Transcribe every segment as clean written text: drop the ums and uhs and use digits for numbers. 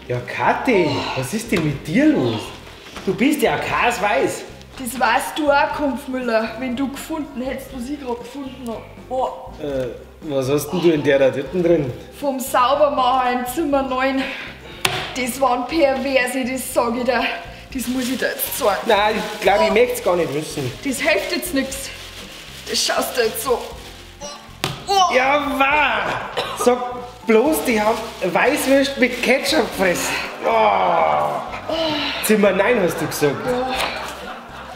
Ja, Kathi, was ist denn mit dir los? Du bist ja weiß. Das weißt du auch, Kumpfmüller. Wenn du gefunden hättest, was ich gerade gefunden habe. Oh. Was hast denn du in der da dritten drin? Vom Saubermacher in Zimmer 9. Das waren Perverse, das sag ich dir. Das muss ich dir jetzt sagen. Nein, ich glaube, ich möchte es gar nicht wissen. Das hilft jetzt nichts. Das schaust du jetzt so. Oh. Ja, wahr! Sag bloß, die haben Weißwürst mit Ketchup gefressen. Oh. Zimmer 9 hast du gesagt.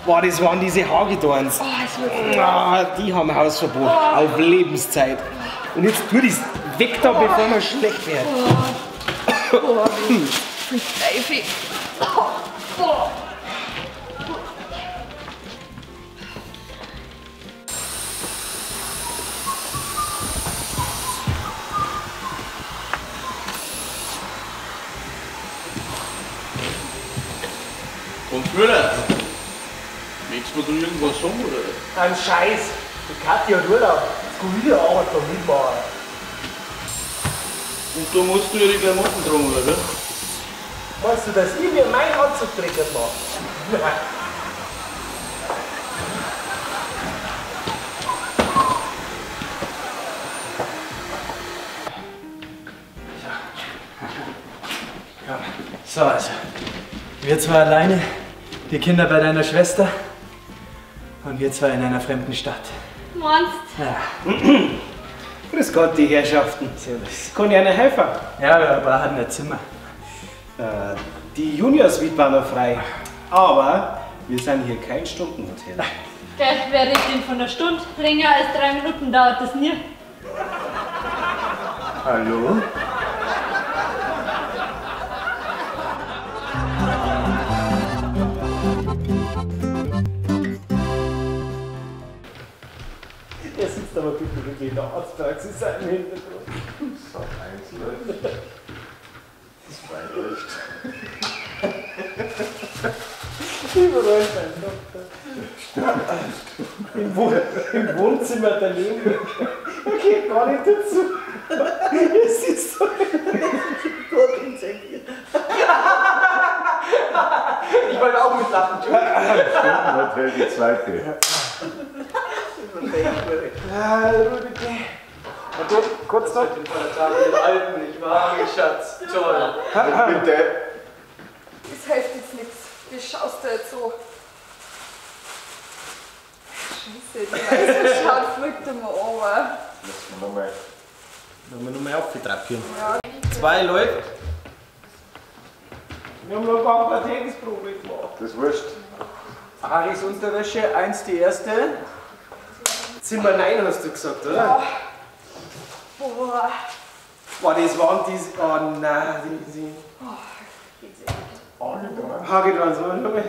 Boah, das waren diese Hagedorns. Die haben Hausverbot auf Lebenszeit. Und jetzt tu das weg da, bevor wir schlecht werden. Teufel. Und Müller, willst du irgendwas sagen, oder? Ein Scheiß. Die Kathi hat Urlaub. Jetzt kann ich wieder Arbeit da mitmachen. Und da musst du ja die Klamotten tragen, oder? Meinst du, dass ich mir meinen Anzug dreckig mache? So, also. Wir zwei alleine, die Kinder bei deiner Schwester und wir zwei in einer fremden Stadt. Meinst? Ja. Grüß Gott, die Herrschaften. Servus. Kann ich Ihnen helfen? Ja, wir brauchen ein Zimmer. Die Junior-Suite war noch frei. Aber wir sind hier kein Stundenhotel. Gell, wer redet denn von einer Stunde? Länger als 3 Minuten dauert das nie. Hallo? Er sitzt aber bitte wirklich in der Arztpraxis im Hintergrund. So, eins läuft. Zwei läuft. Überall beim Doktor. Im Wohnzimmer daneben. Er geht gar nicht dazu. Er sitzt so. Ich wollte auch mitlachen. Stundenhotel, die zweite. Und du, kurz noch. Den Feiertag mit den Alten, nicht wahr, Schatz? Toll. Bitte. Das hilft jetzt nichts. Das schaust du jetzt so. Scheiße, die Weiße schaut verrückt immer an. Lassen wir nochmal aufgetrappieren. Ja. 2 Leute. Wir haben noch ein paar Tätigungsprobe gemacht. Das ist wurscht. Haris Unterwäsche, 1 die erste. Zimmer 9 hast du gesagt, oder? Ja. Boah. Boah, das waren diese. Oh nein, die. Geht's echt. Hagedorns, waren nochmal.